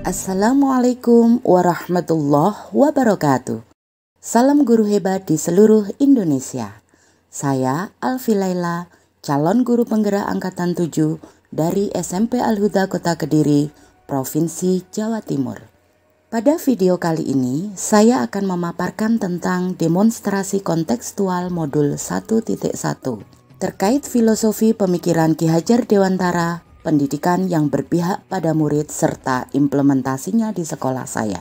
Assalamualaikum warahmatullahi wabarakatuh. Salam guru hebat di seluruh Indonesia. Saya Alfi Laila, calon guru penggerak angkatan 7 dari SMP Al-Huda Kota Kediri, Provinsi Jawa Timur. Pada video kali ini, saya akan memaparkan tentang demonstrasi kontekstual modul 1.1 terkait filosofi pemikiran Ki Hajar Dewantara, pendidikan yang berpihak pada murid serta implementasinya di sekolah saya.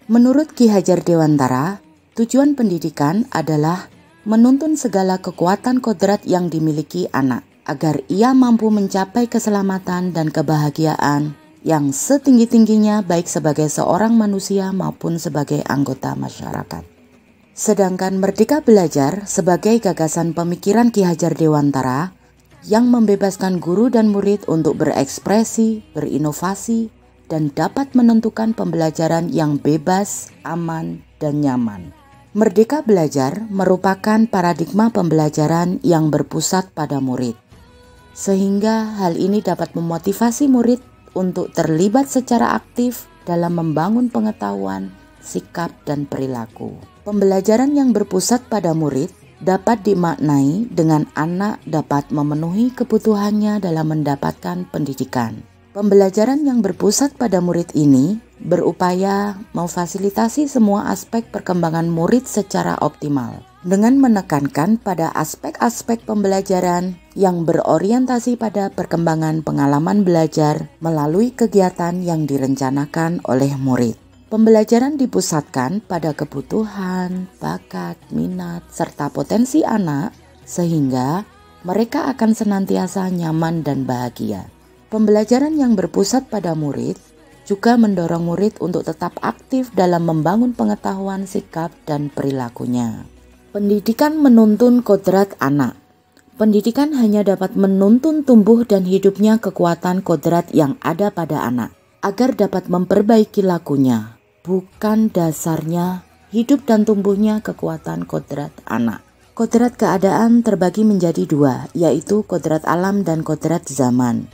Menurut Ki Hajar Dewantara, tujuan pendidikan adalah menuntun segala kekuatan kodrat yang dimiliki anak agar ia mampu mencapai keselamatan dan kebahagiaan yang setinggi-tingginya baik sebagai seorang manusia maupun sebagai anggota masyarakat. Sedangkan Merdeka Belajar sebagai gagasan pemikiran Ki Hajar Dewantara yang membebaskan guru dan murid untuk berekspresi, berinovasi, dan dapat menentukan pembelajaran yang bebas, aman, dan nyaman. Merdeka Belajar merupakan paradigma pembelajaran yang berpusat pada murid, sehingga hal ini dapat memotivasi murid untuk terlibat secara aktif dalam membangun pengetahuan, sikap, dan perilaku. Pembelajaran yang berpusat pada murid dapat dimaknai dengan anak dapat memenuhi kebutuhannya dalam mendapatkan pendidikan. Pembelajaran yang berpusat pada murid ini berupaya memfasilitasi semua aspek perkembangan murid secara optimal dengan menekankan pada aspek-aspek pembelajaran yang berorientasi pada perkembangan pengalaman belajar melalui kegiatan yang direncanakan oleh murid. Pembelajaran dipusatkan pada kebutuhan, bakat, minat, serta potensi anak sehingga mereka akan senantiasa nyaman dan bahagia. Pembelajaran yang berpusat pada murid juga mendorong murid untuk tetap aktif dalam membangun pengetahuan, sikap, dan perilakunya. Pendidikan menuntun kodrat anak. Pendidikan hanya dapat menuntun tumbuh dan hidupnya kekuatan kodrat yang ada pada anak agar dapat memperbaiki lakunya. Bukan dasarnya hidup dan tumbuhnya kekuatan kodrat anak. Kodrat keadaan terbagi menjadi dua, yaitu kodrat alam dan kodrat zaman.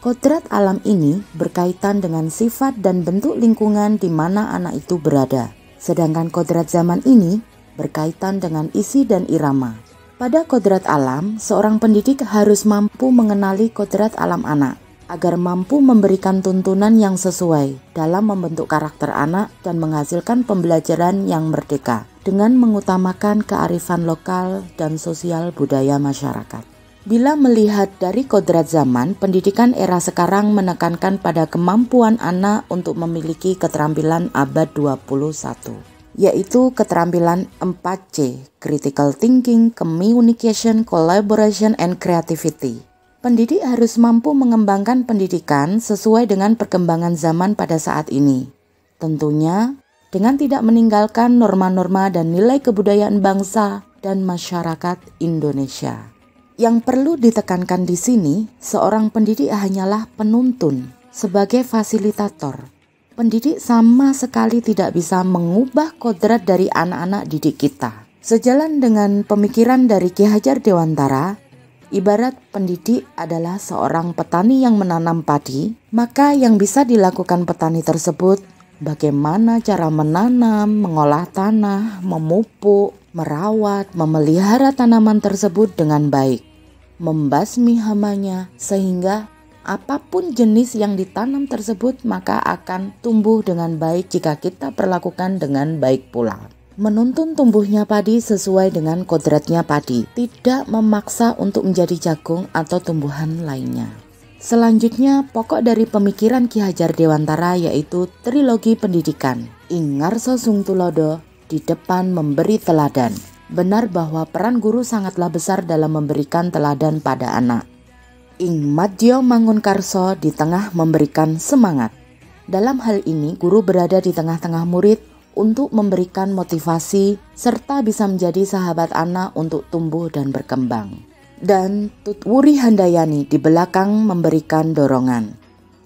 Kodrat alam ini berkaitan dengan sifat dan bentuk lingkungan di mana anak itu berada. Sedangkan kodrat zaman ini berkaitan dengan isi dan irama. Pada kodrat alam, seorang pendidik harus mampu mengenali kodrat alam anak agar mampu memberikan tuntunan yang sesuai dalam membentuk karakter anak dan menghasilkan pembelajaran yang merdeka dengan mengutamakan kearifan lokal dan sosial budaya masyarakat. Bila melihat dari kodrat zaman, pendidikan era sekarang menekankan pada kemampuan anak untuk memiliki keterampilan abad 21, yaitu keterampilan 4C, Critical Thinking, Communication, Collaboration, and Creativity. Pendidik harus mampu mengembangkan pendidikan sesuai dengan perkembangan zaman pada saat ini. Tentunya dengan tidak meninggalkan norma-norma dan nilai kebudayaan bangsa dan masyarakat Indonesia. Yang perlu ditekankan di sini, seorang pendidik hanyalah penuntun sebagai fasilitator. Pendidik sama sekali tidak bisa mengubah kodrat dari anak-anak didik kita. Sejalan dengan pemikiran dari Ki Hajar Dewantara, ibarat pendidik adalah seorang petani yang menanam padi, maka yang bisa dilakukan petani tersebut bagaimana cara menanam, mengolah tanah, memupuk, merawat, memelihara tanaman tersebut dengan baik, membasmi hamanya sehingga apapun jenis yang ditanam tersebut maka akan tumbuh dengan baik jika kita perlakukan dengan baik pula. Menuntun tumbuhnya padi sesuai dengan kodratnya padi, tidak memaksa untuk menjadi jagung atau tumbuhan lainnya. Selanjutnya, pokok dari pemikiran Ki Hajar Dewantara yaitu trilogi pendidikan. Ing ngarsa sung tulodo, di depan memberi teladan. Benar bahwa peran guru sangatlah besar dalam memberikan teladan pada anak. Ing madya mangun karso, di tengah memberikan semangat. Dalam hal ini, guru berada di tengah-tengah murid untuk memberikan motivasi serta bisa menjadi sahabat anak untuk tumbuh dan berkembang. Dan Tutwuri Handayani di belakang memberikan dorongan.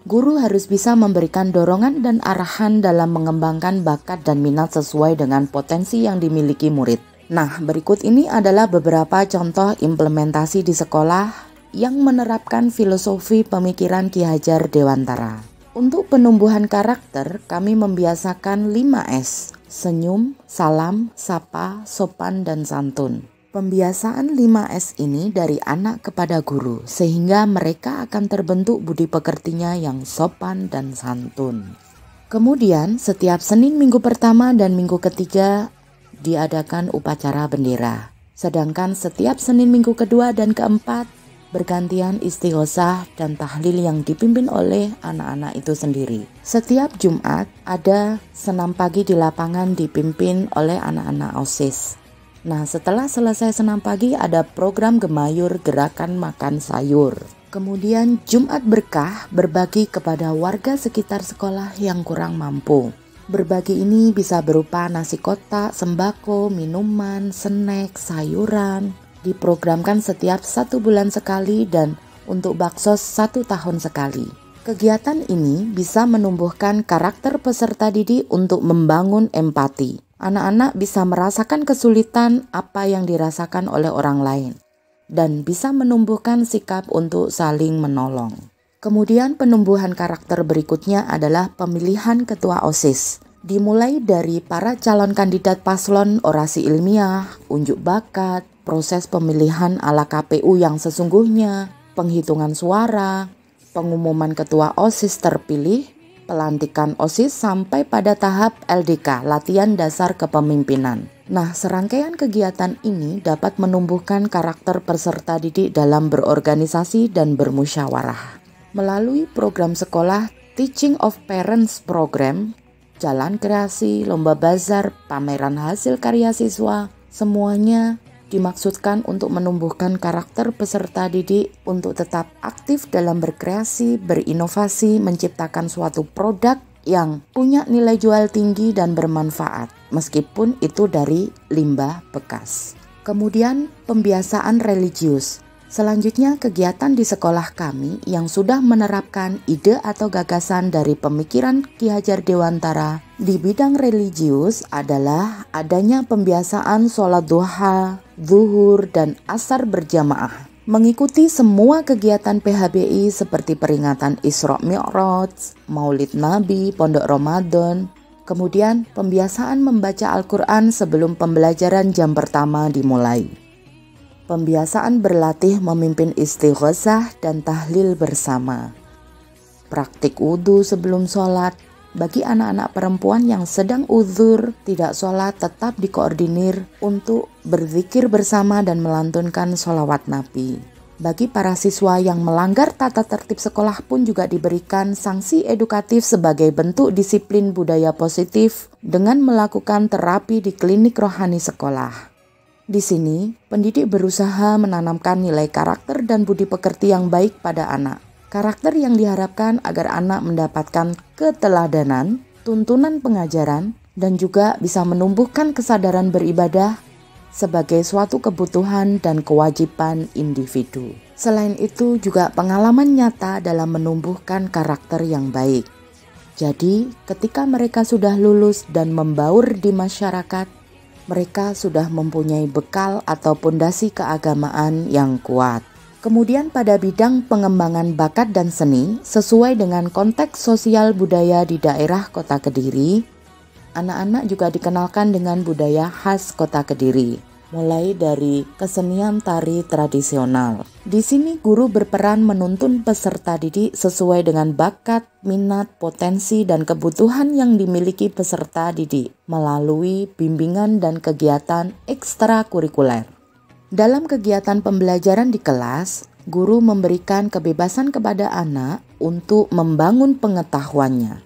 Guru harus bisa memberikan dorongan dan arahan dalam mengembangkan bakat dan minat sesuai dengan potensi yang dimiliki murid. Nah, berikut ini adalah beberapa contoh implementasi di sekolah yang menerapkan filosofi pemikiran Ki Hajar Dewantara. Untuk penumbuhan karakter, kami membiasakan 5S: senyum, salam, sapa, sopan, dan santun. Pembiasaan 5S ini dari anak kepada guru, sehingga mereka akan terbentuk budi pekertinya yang sopan dan santun. Kemudian, setiap Senin minggu pertama dan minggu ketiga diadakan upacara bendera. Sedangkan setiap Senin minggu kedua dan keempat bergantian istighosah dan tahlil yang dipimpin oleh anak-anak itu sendiri. Setiap Jumat ada senam pagi di lapangan dipimpin oleh anak-anak OSIS. Nah, setelah selesai senam pagi ada program gemayur gerakan makan sayur. Kemudian Jumat berkah berbagi kepada warga sekitar sekolah yang kurang mampu. Berbagi ini bisa berupa nasi kotak, sembako, minuman, snack, sayuran. Diprogramkan setiap 1 bulan sekali dan untuk bakso 1 tahun sekali. Kegiatan ini bisa menumbuhkan karakter peserta didik untuk membangun empati. Anak-anak bisa merasakan kesulitan apa yang dirasakan oleh orang lain dan bisa menumbuhkan sikap untuk saling menolong. Kemudian penumbuhan karakter berikutnya adalah pemilihan ketua OSIS. Dimulai dari para calon kandidat paslon orasi ilmiah, unjuk bakat, proses pemilihan ala KPU yang sesungguhnya, penghitungan suara, pengumuman ketua OSIS terpilih, pelantikan OSIS sampai pada tahap LDK, latihan dasar kepemimpinan. Nah, serangkaian kegiatan ini dapat menumbuhkan karakter peserta didik dalam berorganisasi dan bermusyawarah. Melalui program sekolah Teaching of Parents Program, jalan kreasi, lomba bazar, pameran hasil karya siswa, semuanya dimaksudkan untuk menumbuhkan karakter peserta didik untuk tetap aktif dalam berkreasi, berinovasi, menciptakan suatu produk yang punya nilai jual tinggi dan bermanfaat, meskipun itu dari limbah bekas. Kemudian pembiasaan religius. Selanjutnya kegiatan di sekolah kami yang sudah menerapkan ide atau gagasan dari pemikiran Ki Hajar Dewantara di bidang religius adalah adanya pembiasaan sholat duha, zuhur, dan asar berjamaah. Mengikuti semua kegiatan PHBI seperti peringatan Isra Mi'raj, Maulid Nabi, Pondok Ramadan. Kemudian pembiasaan membaca Al-Quran sebelum pembelajaran jam pertama dimulai. Pembiasaan berlatih memimpin istighosah dan tahlil bersama. Praktik wudhu sebelum sholat. Bagi anak-anak perempuan yang sedang uzur tidak sholat tetap dikoordinir untuk berzikir bersama dan melantunkan sholawat Nabi. Bagi para siswa yang melanggar tata tertib sekolah pun juga diberikan sanksi edukatif sebagai bentuk disiplin budaya positif dengan melakukan terapi di klinik rohani sekolah. Di sini, pendidik berusaha menanamkan nilai karakter dan budi pekerti yang baik pada anak. Karakter yang diharapkan agar anak mendapatkan keteladanan, tuntunan pengajaran, dan juga bisa menumbuhkan kesadaran beribadah sebagai suatu kebutuhan dan kewajiban individu. Selain itu juga pengalaman nyata dalam menumbuhkan karakter yang baik. Jadi, ketika mereka sudah lulus dan membaur di masyarakat, mereka sudah mempunyai bekal atau pondasi keagamaan yang kuat. Kemudian pada bidang pengembangan bakat dan seni, sesuai dengan konteks sosial budaya di daerah Kota Kediri, anak-anak juga dikenalkan dengan budaya khas Kota Kediri, mulai dari kesenian tari tradisional. Di sini guru berperan menuntun peserta didik sesuai dengan bakat, minat, potensi, dan kebutuhan yang dimiliki peserta didik melalui bimbingan dan kegiatan ekstrakurikuler. Dalam kegiatan pembelajaran di kelas, guru memberikan kebebasan kepada anak untuk membangun pengetahuannya,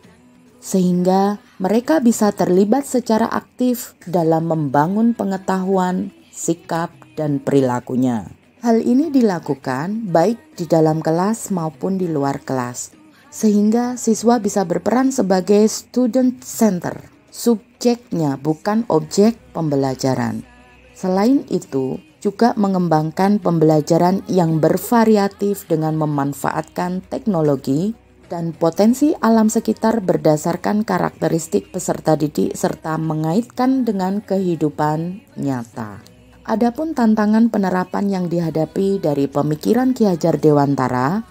sehingga mereka bisa terlibat secara aktif dalam membangun pengetahuan, sikap, dan perilakunya. Hal ini dilakukan baik di dalam kelas maupun di luar kelas, sehingga siswa bisa berperan sebagai student center, subjeknya bukan objek pembelajaran. Selain itu, juga mengembangkan pembelajaran yang bervariatif dengan memanfaatkan teknologi dan potensi alam sekitar berdasarkan karakteristik peserta didik serta mengaitkan dengan kehidupan nyata. Adapun tantangan penerapan yang dihadapi dari pemikiran Ki Hajar Dewantara,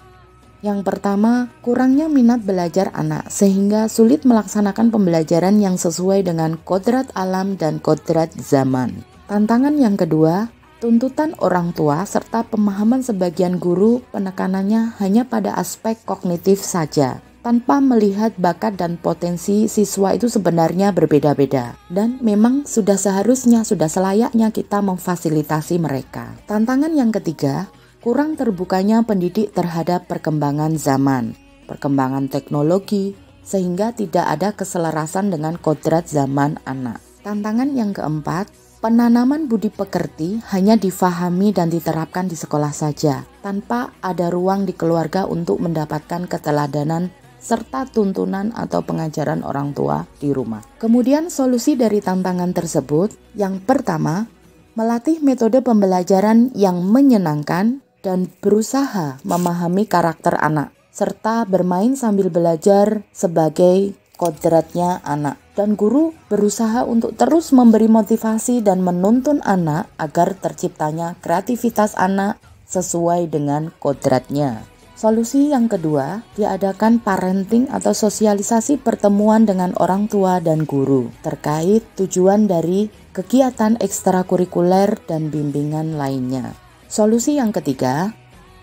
Yang pertama, kurangnya minat belajar anak sehingga sulit melaksanakan pembelajaran yang sesuai dengan kodrat alam dan kodrat zaman. Tantangan yang kedua, tuntutan orang tua serta pemahaman sebagian guru penekanannya hanya pada aspek kognitif saja, tanpa melihat bakat dan potensi siswa itu sebenarnya berbeda-beda. Dan memang sudah seharusnya, sudah selayaknya kita memfasilitasi mereka. Tantangan yang ketiga, kurang terbukanya pendidik terhadap perkembangan zaman, perkembangan teknologi, sehingga tidak ada keselarasan dengan kodrat zaman anak. Tantangan yang keempat, penanaman budi pekerti hanya difahami dan diterapkan di sekolah saja, tanpa ada ruang di keluarga untuk mendapatkan keteladanan serta tuntunan atau pengajaran orang tua di rumah. Kemudian solusi dari tantangan tersebut, yang pertama, melatih metode pembelajaran yang menyenangkan dan berusaha memahami karakter anak, serta bermain sambil belajar sebagai kodratnya anak. Dan guru berusaha untuk terus memberi motivasi dan menuntun anak agar terciptanya kreativitas anak sesuai dengan kodratnya. Solusi yang kedua, diadakan parenting atau sosialisasi pertemuan dengan orang tua dan guru terkait tujuan dari kegiatan ekstrakurikuler dan bimbingan lainnya. Solusi yang ketiga,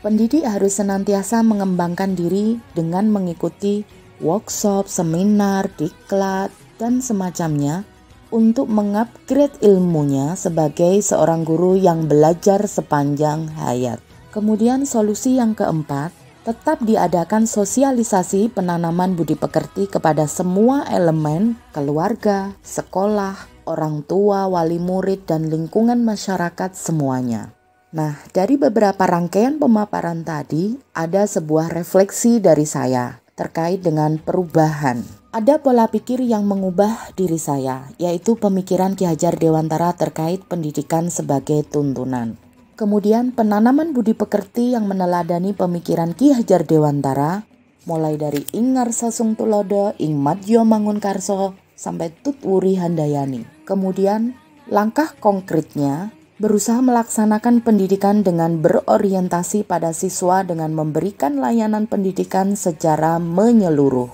pendidik harus senantiasa mengembangkan diri dengan mengikuti workshop, seminar, diklat, dan semacamnya untuk mengupgrade ilmunya sebagai seorang guru yang belajar sepanjang hayat. Kemudian solusi yang keempat, tetap diadakan sosialisasi penanaman budi pekerti kepada semua elemen keluarga, sekolah, orang tua, wali murid, dan lingkungan masyarakat semuanya. Nah, dari beberapa rangkaian pemaparan tadi, ada sebuah refleksi dari saya terkait dengan perubahan. Ada pola pikir yang mengubah diri saya, yaitu pemikiran Ki Hajar Dewantara terkait pendidikan sebagai tuntunan. Kemudian penanaman budi pekerti yang meneladani pemikiran Ki Hajar Dewantara, mulai dari Ing Ngarsa Tulodo, Ing Madjo Mangunkarso, sampai Tut Wuri Handayani. Kemudian langkah konkretnya, berusaha melaksanakan pendidikan dengan berorientasi pada siswa dengan memberikan layanan pendidikan secara menyeluruh.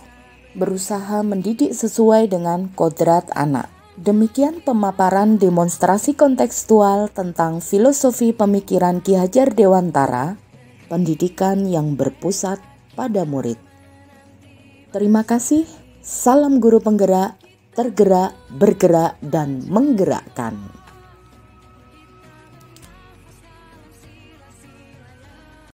Berusaha mendidik sesuai dengan kodrat anak. Demikian pemaparan demonstrasi kontekstual tentang filosofi pemikiran Ki Hajar Dewantara, pendidikan yang berpusat pada murid. Terima kasih, salam guru penggerak, tergerak, bergerak, dan menggerakkan.